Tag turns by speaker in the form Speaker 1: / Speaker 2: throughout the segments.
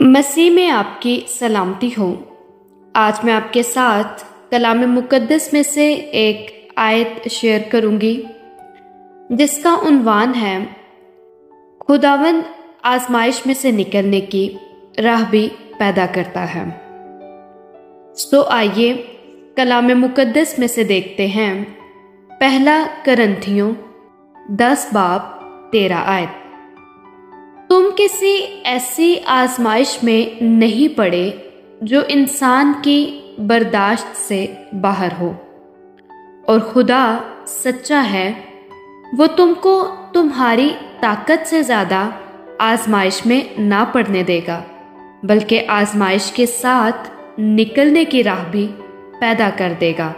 Speaker 1: मसीह में आपकी सलामती हो। आज मैं आपके साथ कलाम मुक़द्दस में से एक आयत शेयर करूंगी जिसका उन्वान है खुदावंद आजमाइश में से निकलने की राह भी पैदा करता है। तो आइए कलाम मुक़द्दस में से देखते हैं पहला करंथियों 10 बाब 13 आयत। तुम किसी ऐसी आजमाइश में नहीं पड़े जो इंसान की बर्दाश्त से बाहर हो, और खुदा सच्चा है, वो तुमको तुम्हारी ताकत से ज़्यादा आजमाइश में ना पड़ने देगा, बल्कि आजमाइश के साथ निकलने की राह भी पैदा कर देगा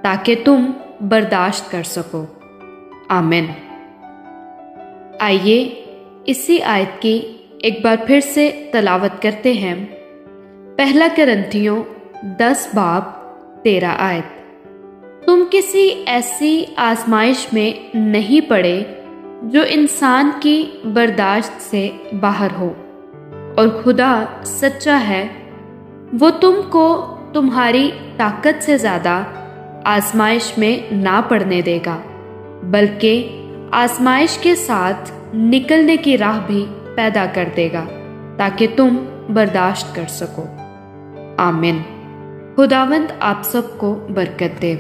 Speaker 1: ताकि तुम बर्दाश्त कर सको। आमीन। आइए इसी आयत की एक बार फिर से तलावत करते हैं। पहला करंथियों 10 बाब 13 आयत। तुम किसी ऐसी आजमाइश में नहीं पड़े जो इंसान की बर्दाश्त से बाहर हो, और खुदा सच्चा है, वो तुमको तुम्हारी ताकत से ज़्यादा आजमाइश में ना पड़ने देगा, बल्कि आजमाइश के साथ निकलने की राह भी पैदा कर देगा ताकि तुम बर्दाश्त कर सको। आमीन। खुदावंद आप सबको बरकत दे।